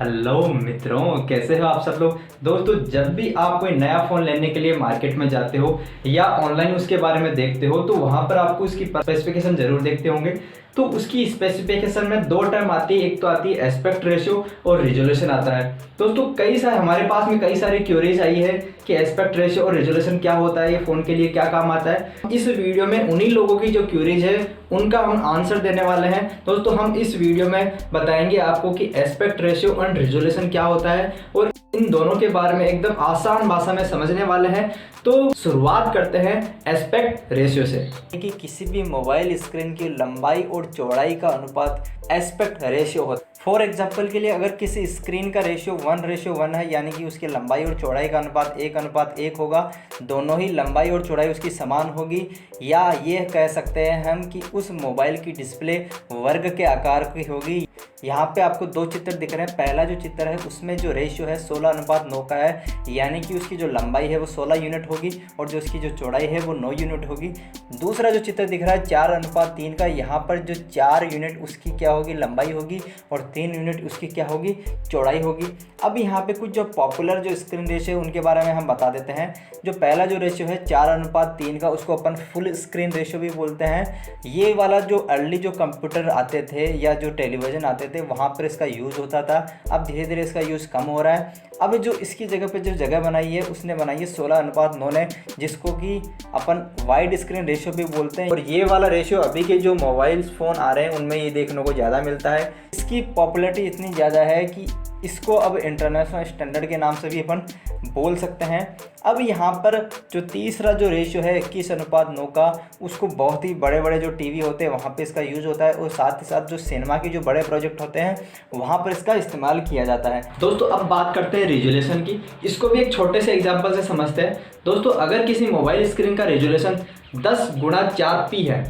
Hello मित्रों, कैसे हो आप सब लोग। दोस्तों, जब भी आप कोई नया फ़ोन लेने के लिए मार्केट में जाते हो या ऑनलाइन उसके बारे में देखते हो तो वहाँ पर आपको उसकी स्पेसिफिकेशन ज़रूर देखते होंगे। तो उसकी स्पेसिफिकेशन में दो टर्म आती है, एक तो आती है एस्पेक्ट रेशियो और रिजोल्यूशन आता है। दोस्तों, कई सारे हमारे पास में कई सारी क्यूरीज आई है कि एस्पेक्ट रेशियो और रिजोल्यूशन क्या होता है, ये फ़ोन के लिए क्या काम आता है। इस वीडियो में उन्हीं लोगों की जो क्यूरीज है उनका हम आंसर देने वाले हैं। दोस्तों, हम इस वीडियो में बताएंगे आपको कि एस्पेक्ट रेशियो एंड रिजोल्यूशन क्या होता है और इन दोनों के बारे में एकदम आसान भाषा में समझने वाले हैं। तो शुरुआत करते हैं एस्पेक्ट रेशियो से। कि किसी भी मोबाइल स्क्रीन की लंबाई और चौड़ाई का अनुपात एस्पेक्ट रेशियो होता है। फॉर एग्जांपल के लिए अगर किसी स्क्रीन का रेशियो 1:1 है, यानी कि उसकी लंबाई और चौड़ाई का अनुपात 1:1 होगा, दोनों ही लंबाई और चौड़ाई उसकी समान होगी। या ये कह सकते हैं हम कि उस मोबाइल की डिस्प्ले वर्ग के आकार की होगी। यहाँ पे आपको दो चित्र दिख रहे हैं। पहला जो चित्र है उसमें जो रेशियो है 16:9 का है, यानी कि उसकी जो लंबाई है वो 16 यूनिट होगी और जो उसकी जो चौड़ाई है वो 9 यूनिट होगी। दूसरा जो चित्र दिख रहा है 4:3 का, यहाँ पर जो 4 यूनिट उसकी क्या होगी, लंबाई होगी और 3 यूनिट उसकी क्या होगी, चौड़ाई होगी। अब यहाँ पे कुछ जो पॉपुलर जो स्क्रीन रेशियो उनके बारे में हम बता देते हैं। जो पहला जो रेशियो है 4:3 का, उसको अपन फुल स्क्रीन रेशियो भी बोलते हैं। ये वाला जो अर्ली जो कंप्यूटर आते थे या जो टेलीविज़न आते थे वहाँ पर इसका यूज़ होता था। अब धीरे धीरे इसका यूज़ कम हो रहा है। अब जो इसकी जगह पे जो जगह बनाई है उसने बनाई है 16:9 ने, जिसको कि अपन वाइड स्क्रीन रेशियो भी बोलते हैं। और ये वाला रेशियो अभी के जो मोबाइल फ़ोन आ रहे हैं उनमें ये देखने को ज़्यादा मिलता है। इसकी पॉपुलैरिटी इतनी ज़्यादा है कि इसको अब इंटरनेशनल स्टैंडर्ड के नाम से भी अपन बोल सकते हैं। अब यहाँ पर जो तीसरा जो रेशियो है 21:9 का, उसको बहुत ही बड़े बड़े जो टीवी होते हैं वहाँ पे इसका यूज़ होता है और साथ ही साथ जो सिनेमा के जो बड़े प्रोजेक्ट होते हैं वहाँ पर इसका इस्तेमाल किया जाता है। दोस्तों, अब बात करते हैं रिजोल्यूशन की। इसको भी एक छोटे से एग्जांपल से समझते हैं। दोस्तों, अगर किसी मोबाइल स्क्रीन का रिजोल्यूशन 10x4p है,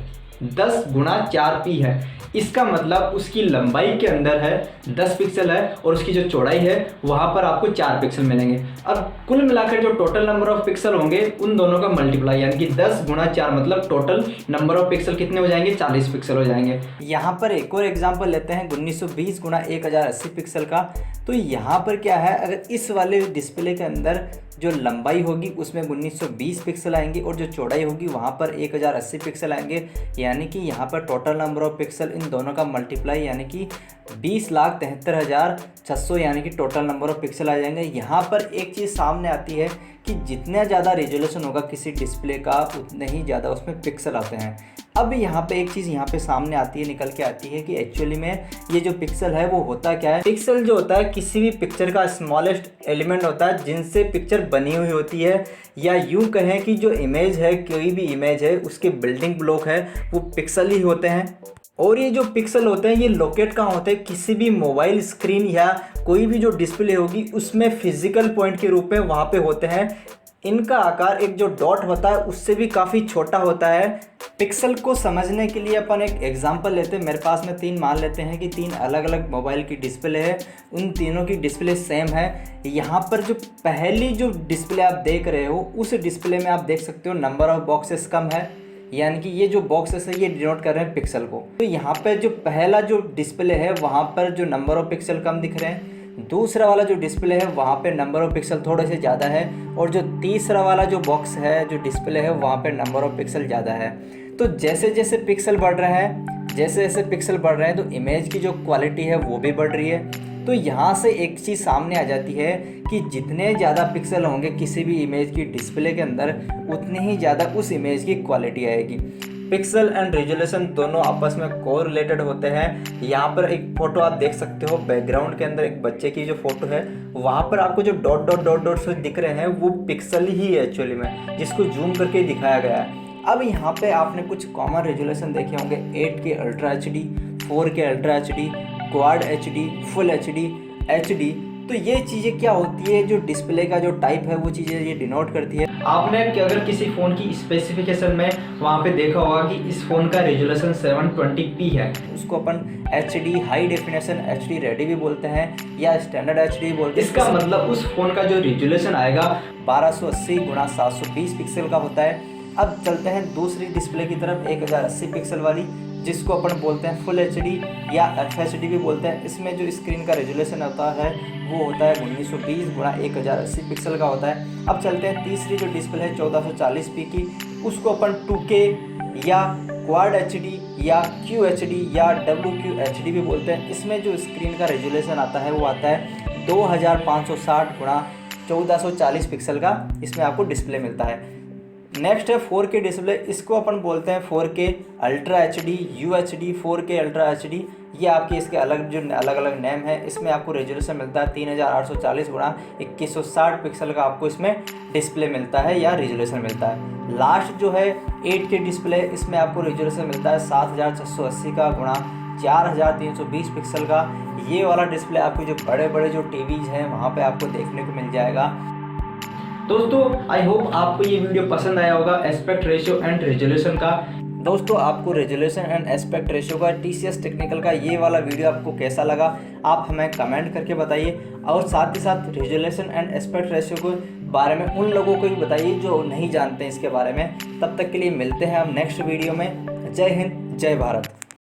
10x4p है, इसका मतलब उसकी लंबाई के अंदर है 10 पिक्सल है और उसकी जो चौड़ाई है वहाँ पर आपको 4 पिक्सल मिलेंगे। अब कुल मिलाकर जो टोटल नंबर ऑफ पिक्सल होंगे उन दोनों का मल्टीप्लाई, यानी कि 10x4 मतलब टोटल नंबर ऑफ पिक्सल कितने हो जाएंगे, 40 पिक्सल हो जाएंगे। यहाँ पर एक और एग्जांपल लेते हैं 1920x1080 पिक्सल का। तो यहाँ पर क्या है, अगर इस वाले डिस्प्ले के अंदर जो लंबाई होगी उसमेमें 1920 पिक्सल आएंगे और जो चौड़ाई होगी वहाँ पर 1080 पिक्सल आएंगे, यानी कि यहाँ पर टोटल नंबर ऑफ पिक्सल इन दोनों का मल्टीप्लाई, यानी कि 20,73,600, यानी कि टोटल नंबर ऑफ पिक्सल आ जाएंगे। यहाँ पर एक चीज़ सामने आती है कि जितना ज़्यादा रेजोल्यूशन होगा किसी डिस्प्ले का उतने ही ज़्यादा उसमें पिक्सल आते हैं। अब यहाँ पे एक चीज़ यहाँ पे सामने आती है, निकल के आती है कि एक्चुअली में ये जो पिक्सल है वो होता क्या है। पिक्सल जो होता है किसी भी पिक्चर का स्मॉलेस्ट एलिमेंट होता है जिनसे पिक्चर बनी हुई होती है, या यूँ कहें कि जो इमेज है, कोई भी इमेज है उसके बिल्डिंग ब्लॉक है वो पिक्सल ही होते हैं। और ये जो पिक्सल होते हैं ये लोकेट कहाँ होते हैं, किसी भी मोबाइल स्क्रीन या कोई भी जो डिस्प्ले होगी उसमें फिजिकल पॉइंट के रूप में वहाँ पे होते हैं। इनका आकार एक जो डॉट होता है उससे भी काफ़ी छोटा होता है। पिक्सल को समझने के लिए अपन एक एग्जांपल लेते हैं। मेरे पास में 3 मान लेते हैं कि 3 अलग अलग मोबाइल की डिस्प्ले है, उन तीनों की डिस्प्ले सेम है। यहाँ पर जो पहली जो डिस्प्ले आप देख रहे हो उस डिस्प्ले में आप देख सकते हो नंबर ऑफ बॉक्सेस कम है, यानी कि ये जो बॉक्सेस है ये डिनोट कर रहे हैं पिक्सल को। तो यहाँ पर जो पहला जो डिस्प्ले है वहाँ पर जो नंबर ऑफ पिक्सल कम दिख रहे हैं, दूसरा वाला जो डिस्प्ले है वहाँ पे नंबर ऑफ पिक्सल थोड़े से ज़्यादा है, और जो तीसरा वाला जो बॉक्स है जो डिस्प्ले है वहाँ पे नंबर ऑफ पिक्सल ज़्यादा है। तो जैसे जैसे पिक्सल बढ़ रहे हैं, जैसे जैसे पिक्सल बढ़ रहे हैं तो इमेज की जो क्वालिटी है वो भी बढ़ रही है। तो यहाँ से एक चीज़ सामने आ जाती है कि जितने ज़्यादा पिक्सल होंगे किसी भी इमेज की डिस्प्ले के अंदर उतनी ही ज़्यादा उस इमेज की क्वालिटी आएगी। पिक्सल एंड रेजोल्यूशन दोनों आपस में कोरिलेटेड होते हैं। यहाँ पर एक फ़ोटो आप देख सकते हो, बैकग्राउंड के अंदर एक बच्चे की जो फ़ोटो है वहाँ पर आपको जो डॉट डॉट डॉट डॉट से दिख रहे हैं वो पिक्सल ही है एक्चुअली में, जिसको जूम करके दिखाया गया है। अब यहाँ पे आपने कुछ कॉमन रेजोल्यूशन देखे होंगे, 8K ultra HD, 4K ultra HD, quad HD, full HD। तो ये चीज़ें क्या होती है, जो डिस्प्ले का जो टाइप है वो चीज़ें ये डिनोट करती है। आपने अगर किसी फ़ोन की स्पेसिफिकेशन में वहाँ पे देखा होगा कि इस फ़ोन का रेजोल्यूशन 720p है, उसको अपन HD high definition HD ready भी बोलते हैं या स्टैंडर्ड HD बोलते हैं। इसका मतलब उस फ़ोन का जो रेजोल्यूशन आएगा 1280x720 पिक्सल का होता है। अब चलते हैं दूसरी डिस्प्ले की तरफ, 1080 पिक्सल वाली, जिसको अपन बोलते हैं फुल एचडी या FHD भी बोलते हैं। इसमें जो स्क्रीन का रेजोल्यूशन होता है वो होता है 1920x1080 पिक्सल का होता है। अब चलते हैं तीसरी जो डिस्प्ले है 1440p की, उसको अपन 2K या क्वाड HD या QHD या WQHD भी बोलते हैं। इसमें जो स्क्रीन का रेजोल्यूशन आता है वो आता है 2560x1440 पिक्सल का, इसमें आपको डिस्प्ले मिलता है। नेक्स्ट है 4K डिस्प्ले, इसको अपन बोलते हैं 4K ultra HD, UHD, 4K ultra HD, ये आपके इसके अलग अलग नेम है। इसमें आपको रेजोल्यूशन मिलता है 3840x2160 पिक्सल का आपको इसमें डिस्प्ले मिलता है या रेजोल्यूशन मिलता है। लास्ट जो है 8K डिस्प्ले, इसमें आपको रेजोल्यूशन मिलता है 7680 का गुणा 4320 पिक्सल का। ये वाला डिस्प्ले आपके जो बड़े बड़े जो टीवीज हैं वहाँ पे आपको देखने को मिल जाएगा। दोस्तों आई होप आपको ये वीडियो पसंद आया होगा एस्पेक्ट रेशियो एंड रेजोल्यूशन का। दोस्तों आपको रेजोल्यूशन एंड एस्पेक्ट रेशियो का TCS टेक्निकल का ये वाला वीडियो आपको कैसा लगा आप हमें कमेंट करके बताइए, और साथ ही साथ रेजोल्यूशन एंड एस्पेक्ट रेशियो के बारे में उन लोगों को भी बताइए जो नहीं जानते हैं इसके बारे में। तब तक के लिए मिलते हैं हम नेक्स्ट वीडियो में। जय हिंद, जय भारत।